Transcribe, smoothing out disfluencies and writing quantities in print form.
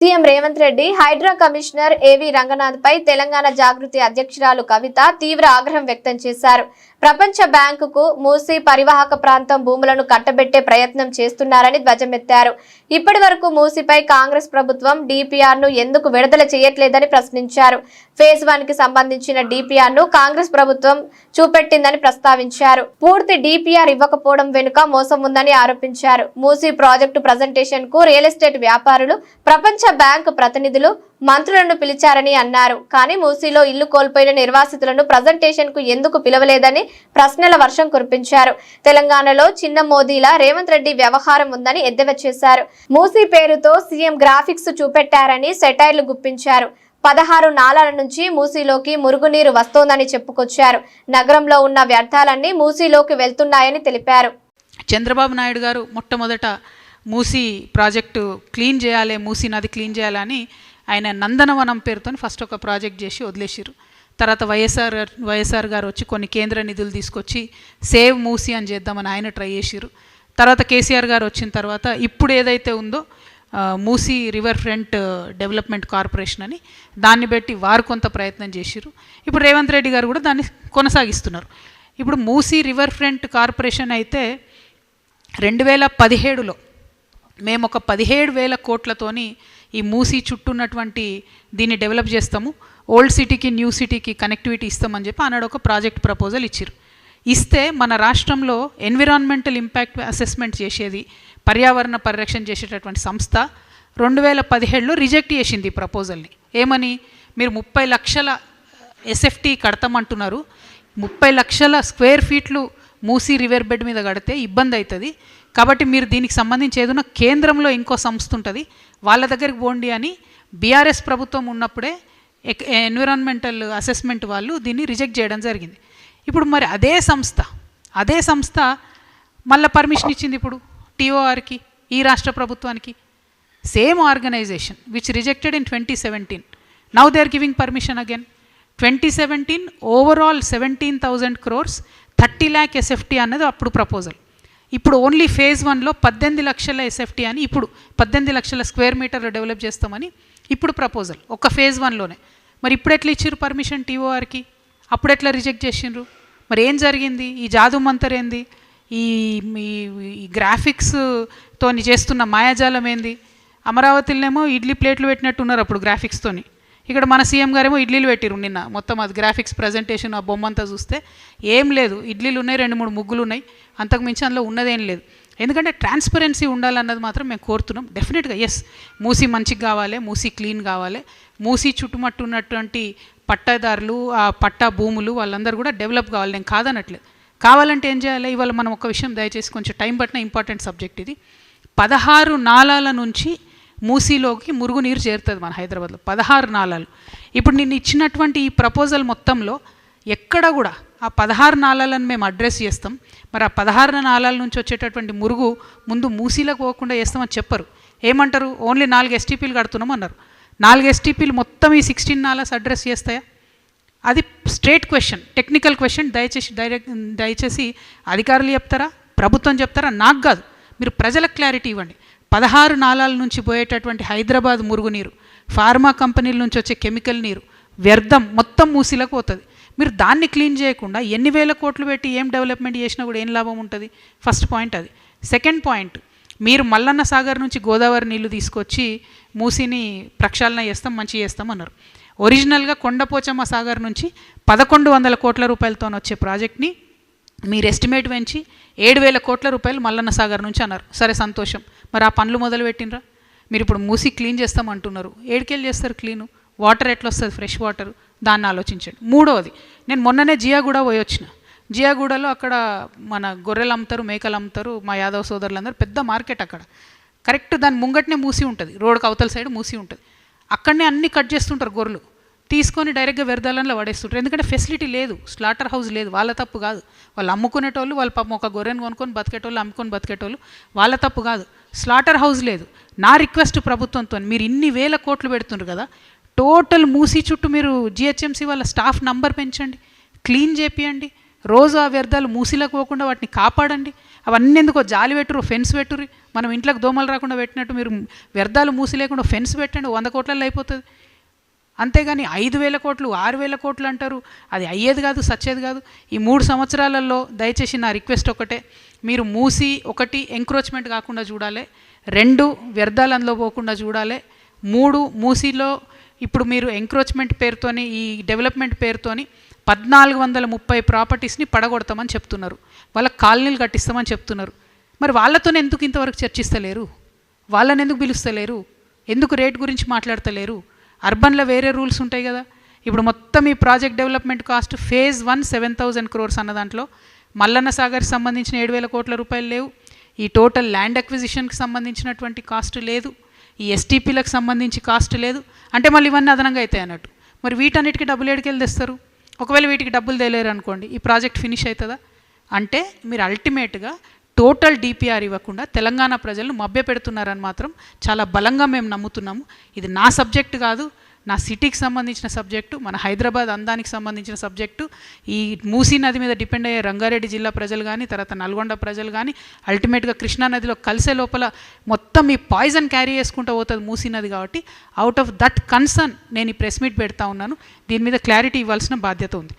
CM Revanth Reddy Hydraa commissioner ఏవి రంగనాథ్ పై తెలంగాణ జాగృతి అధ్యక్షురాలు కవిత తీవ్ర ఆగ్రహం వ్యక్తం చేశారు. ప్రపంచ బ్యాంకుకు మూసీ పరివాహక ప్రాంతం భూములను కట్టబెట్టే ప్రయత్నం చేస్తున్నారని ధ్వజమెత్తారు. ఇప్పటి వరకు మూసీపై కాంగ్రెస్ ప్రభుత్వం డిపిఆర్ ను ఎందుకు విడుదల చేయట్లేదని ప్రశ్నించారు. ఫేజ్ 1 కి సంబంధించిన డిపిఆర్ ను కాంగ్రెస్ ప్రభుత్వం చూపెట్టిందని ప్రస్తావించారు. పూర్తి డిపిఆర్ ఇవ్వకపోవడం వెనుక మోసం ఉందని ఆరోపించారు. మూసీ ప్రాజెక్టు ప్రజెంటేషన్ కు రియల్ ఎస్టేట్ వ్యాపారులు, ప్రపంచ బ్యాంకు ప్రతినిధులు, మంత్రులను పిలిచారని అన్నారు. కానీ మూసీలో ఇల్లు కోల్పోయిన నిర్వాసితులను ప్రజెంటేషన్ కు ఎందుకు పిలవలేదని ప్రశ్నల వర్షం కురిపించారు. తెలంగాణలో చిన్న మోదీలా రేవంత్ రెడ్డి వ్యవహారం ఉందని ఎద్దేవా చేశారు. మూసీ పేరుతో సీఎం గ్రాఫిక్స్ చూపెట్టారని సెటైర్లు గుప్పించారు. 16 నాలాల నుంచి మూసీలోకి మురుగునీరు వస్తోందని చెప్పుకొచ్చారు. నగరంలో ఉన్న వ్యర్థాలన్నీ మూసీలోకి వెళ్తున్నాయని తెలిపారు. చంద్రబాబు నాయుడు గారు మొట్టమొదట మూసీ ప్రాజెక్టు క్లీన్ చేయాలి, మూసీ నది క్లీన్ చేయాలని ఆయన నందనవనం పేరుతో ఫస్ట్ ఒక ప్రాజెక్ట్ చేసి వదిలేసారు. తర్వాత వైఎస్ఆర్ గారు వచ్చి కొన్ని కేంద్ర నిధులు తీసుకొచ్చి సేవ్ మూసీ అని చేద్దామని ఆయన ట్రై చేసారు. తర్వాత కేసీఆర్ గారు వచ్చిన తర్వాత ఇప్పుడు ఏదైతే ఉందో Musi river front development corporation అని దాన్ని బట్టి వారు కొంత ప్రయత్నం చేశారు. ఇప్పుడు రేవంత్ రెడ్డి గారు కూడా దాన్ని కొనసాగిస్తున్నారు. ఇప్పుడు మూసీ రివర్ ఫ్రంట్ కార్పొరేషన్ అయితే 2017లో మేము ఒక 17,000 కోట్లతోని ఈ మూసీ చుట్టూ ఉన్నటువంటి దీన్ని డెవలప్ చేస్తాము, ఓల్డ్ సిటీకి న్యూ సిటీకి కనెక్టివిటీ ఇస్తామని చెప్పి ఆనాడు ఒక ప్రాజెక్ట్ ప్రపోజల్ ఇచ్చారు. ఇస్తే మన రాష్ట్రంలో ఎన్విరాన్మెంటల్ ఇంపాక్ట్ అసెస్మెంట్ చేసేది, పర్యావరణ పరిరక్షణ చేసేటటువంటి సంస్థ 2017లో రిజెక్ట్ చేసింది ఈ ప్రపోజల్ని. ఏమని, మీరు 30 లక్షల ఎస్ఎఫ్టీ కడతామంటున్నారు, 30 లక్షల స్క్వేర్ ఫీట్లు మూసీ రివర్ బెడ్ మీద కడితే ఇబ్బంది అవుతుంది, కాబట్టి మీరు దీనికి సంబంధించి ఏదైనా కేంద్రంలో ఇంకో సంస్థ ఉంటుంది వాళ్ళ దగ్గరికి పోండి అని బీఆర్ఎస్ ప్రభుత్వం ఉన్నప్పుడే ఎన్విరాన్మెంటల్ అసెస్మెంట్ వాళ్ళు దీన్ని రిజెక్ట్ చేయడం జరిగింది. ఇప్పుడు మరి అదే సంస్థ మళ్ళీ పర్మిషన్ ఇచ్చింది ఇప్పుడు టీఓఆర్కి, ఈ రాష్ట్ర ప్రభుత్వానికి. Same organization which rejected in 2017, now they are giving permission again. 2017 overall 17,000 crores 30 lakh SFT అన్నది అప్పుడు ప్రపోజల్. ఇప్పుడు ఓన్లీ ఫేజ్ 1లో 18 లక్షల ఎస్ఎఫ్టీ అని, ఇప్పుడు 18 లక్షల స్క్వేర్ మీటర్లు డెవలప్ చేస్తామని ఇప్పుడు ప్రపోజల్ ఒక ఫేజ్ 1లోనే. మరి ఇప్పుడు ఎట్లా ఇచ్చారు పర్మిషన్ టీఓఆర్కి, అప్పుడు ఎట్లా రిజెక్ట్ చేసిండ్రు? మరి ఏం జరిగింది? ఈ జాదు మంతర్ ఏంది? ఈ గ్రాఫిక్స్తో చేస్తున్న మాయాజాలం ఏంది? అమరావతిలోనేమో ఇడ్లీ ప్లేట్లు పెట్టినట్టున్నారు అప్పుడు గ్రాఫిక్స్తోని, ఇక్కడ మన సీఎం గారేమో ఇడ్లీలు పెట్టిరు నిన్న. మొత్తం అది గ్రాఫిక్స్ ప్రజెంటేషన్ ఆ బొమ్మంతా చూస్తే ఏం లేదు, ఇడ్లీలు ఉన్నాయి, 2-3 ముగ్గులు ఉన్నాయి, అంతకు మించి అందులో ఉన్నదేం లేదు. ఎందుకంటే ట్రాన్స్పరెన్సీ ఉండాలన్నది మాత్రం మేము కోరుతున్నాం. డెఫినెట్గా ఎస్, మూసీ మంచిగా కావాలి, మూసీ క్లీన్ కావాలి, మూసీ చుట్టుముట్టు ఉన్నటువంటి పట్టాదారులు, ఆ పట్టా భూములు వాళ్ళందరూ కూడా డెవలప్ కావాలి, నేను కాదనట్లేదు. కావాలంటే ఏం చేయాలి? ఇవాళ మనం ఒక విషయం దయచేసి కొంచెం టైం పట్టిన ఇంపార్టెంట్ సబ్జెక్ట్ ఇది. 16 నాలాల నుంచి మూసీలోకి మురుగునీరు చేరుతుంది మన హైదరాబాద్లో, 16 నాలాలు. ఇప్పుడు నేను ఇచ్చినటువంటి ఈ ప్రపోజల్ మొత్తంలో ఎక్కడ కూడా ఆ 16 నాలాలను మేము అడ్రస్ చేస్తాం, మరి ఆ 16 నాలాల నుంచి వచ్చేటటువంటి మురుగు ముందు మూసీలకు పోకుండా చేస్తామని చెప్పరు. ఏమంటారు? ఓన్లీ 4 ఎస్టీపీలు కడుతున్నాం అన్నారు. 4 ఎస్టీపీలు మొత్తం ఈ 16 నాలాస్ అడ్రస్ చేస్తాయా? అది స్ట్రేట్ క్వశ్చన్, టెక్నికల్ క్వశ్చన్. దయచేసి అధికారులు చెప్తారా, ప్రభుత్వం చెప్తారా? నాకు కాదు, మీరు ప్రజలకు క్లారిటీ ఇవ్వండి. 16 నాలాల నుంచి పోయేటటువంటి హైదరాబాద్ మురుగునీరు, ఫార్మా కంపెనీల నుంచి వచ్చే కెమికల్ నీరు, వ్యర్థం మొత్తం మూసీలకు పోతుంది. మీరు దాన్ని క్లీన్ చేయకుండా ఎన్ని వేల కోట్లు పెట్టి ఏం డెవలప్మెంట్ చేసినా కూడా ఏం లాభం ఉంటుంది? ఫస్ట్ పాయింట్ అది. సెకండ్ పాయింట్, మీరు మల్లన్న సాగర్ నుంచి గోదావరి నీళ్లు తీసుకొచ్చి మూసీని ప్రక్షాళన చేస్తాం, మంచిగా చేస్తాం అన్నారు. ఒరిజినల్గా కొండపోచమ్మ సాగర్ నుంచి 1,100 కోట్ల రూపాయలతో వచ్చే ప్రాజెక్ట్ని మీరు ఎస్టిమేట్ పెంచి 7,000 కోట్ల రూపాయలు మల్లన్న సాగర్ నుంచి అన్నారు. సరే, సంతోషం. మరి ఆ పనులు మొదలు పెట్టినరా? మీరు ఇప్పుడు మూసీ క్లీన్ చేస్తామంటున్నారు, ఏడికెళ్ళి చేస్తారు క్లీను? వాటర్ ఎట్లా వస్తుంది, ఫ్రెష్ వాటర్? దాన్ని ఆలోచించండి. మూడవది, నేను మొన్ననే జియాగూడ పోయి వచ్చిన. జియాగూడలో అక్కడ మన గొర్రెలు అమ్ముతారు, మేకలు అమ్ముతారు, మా యాదవ్ సోదరులందరూ, పెద్ద మార్కెట్ అక్కడ. కరెక్ట్ దాని ముంగటనే మూసి ఉంటుంది, రోడ్కి అవతల సైడ్ మూసి ఉంటుంది. అక్కడనే అన్నీ కట్ చేస్తుంటారు గొర్రెలు, తీసుకొని డైరెక్ట్గా వ్యర్థాలలో పడేస్తుంటారు. ఎందుకంటే ఫెసిలిటీ లేదు, స్లాటర్ హౌస్ లేదు. వాళ్ళ తప్పు కాదు, వాళ్ళు అమ్ముకునేటోళ్ళు, వాళ్ళ పాపం ఒక గొర్రెను కొనుక్కొని బతికేటోళ్ళు, అమ్ముకొని బతికేటోళ్ళు, వాళ్ళ తప్పు కాదు. స్లాటర్ హౌస్ లేదు. నా రిక్వెస్ట్ ప్రభుత్వంతో, మీరు ఇన్ని వేల కోట్లు పెడుతున్నారు కదా, టోటల్ మూసీ చుట్టూ మీరు జిహెచ్ఎంసీ వాళ్ళ స్టాఫ్ నంబర్ పెంచండి, క్లీన్ చేపియండి, రోజు ఆ వ్యర్థాలు మూసీలకు పోకుండా వాటిని కాపాడండి. అవన్నీ ఎందుకో జాలి పెట్టురు, ఫెన్స్ పెట్టుర్రి. మనం ఇంట్లోకి దోమలు రాకుండా పెట్టినట్టు మీరు వ్యర్థాలు మూసి లేకుండా ఫెన్స్ పెట్టండి, 100 కోట్లలో అయిపోతుంది. అంతేగాని 5,000 కోట్లు 6,000 కోట్లు అంటారు, అది అయ్యేది కాదు, సచ్చేది కాదు. ఈ 3 సంవత్సరాలలో దయచేసి నా రిక్వెస్ట్ ఒకటే, మీరు మూసి 1 ఎంక్రోచ్మెంట్ కాకుండా చూడాలి, 2 వ్యర్థాలు అందులో పోకుండా చూడాలి, 3 మూసిలో ఇప్పుడు మీరు ఎంక్రోచ్మెంట్ పేరుతోని ఈ డెవలప్మెంట్ పేరుతోని 1430 ప్రాపర్టీస్ని పడగొడతామని చెప్తున్నారు, వాళ్ళకి కాలనీలు కట్టిస్తామని చెప్తున్నారు. మరి వాళ్ళతోనే ఎందుకు ఇంతవరకు చర్చిస్తలేరు? వాళ్ళని ఎందుకు పిలుస్తలేరు? ఎందుకు రేట్ గురించి మాట్లాడతలేరు? అర్బన్లో వేరే రూల్స్ ఉంటాయి కదా. ఇప్పుడు మొత్తం ఈ project development cost phase 1 7,000 crores అన్న దాంట్లో మల్లన్న సాగర్కి సంబంధించిన 7,000 కోట్ల రూపాయలు లేవు, ఈ టోటల్ ల్యాండ్ అక్విజిషన్కి సంబంధించినటువంటి కాస్ట్ లేదు, ఈ ఎస్టీపీలకు సంబంధించి కాస్ట్ లేదు. అంటే మళ్ళీ ఇవన్నీ అదనంగా అవుతాయి అన్నట్టు. మరి వీటన్నిటికీ డబ్బులు ఏడికెళ్ళి తెస్తారు? ఒకవేళ వీటికి డబ్బులు తేలేరు అనుకోండి, ఈ ప్రాజెక్ట్ ఫినిష్ అవుతుందా? అంటే మీరు అల్టిమేట్గా టోటల్ డిపిఆర్ ఇవ్వకుండా తెలంగాణ ప్రజలను మభ్య పెడుతున్నారని మాత్రం చాలా బలంగా మేము నమ్ముతున్నాము. ఇది నా సబ్జెక్ట్ కాదు, నా సిటీకి సంబంధించిన సబ్జెక్టు, మన హైదరాబాద్ అందానికి సంబంధించిన సబ్జెక్టు. ఈ మూసీ నది మీద డిపెండ్ అయ్యే రంగారెడ్డి జిల్లా ప్రజలు కానీ, తర్వాత నల్గొండ ప్రజలు కానీ, అల్టిమేట్గా కృష్ణా నదిలో కలిసే లోపల మొత్తం ఈ పాయిజన్ క్యారీ చేసుకుంటూ పోతుంది మూసీ నది. కాబట్టి అవుట్ ఆఫ్ దట్ కన్సర్న్ నేను ఈ ప్రెస్ మీట్ పెడతా ఉన్నాను. దీని మీద క్లారిటీ ఇవ్వాల్సిన బాధ్యత ఉంది.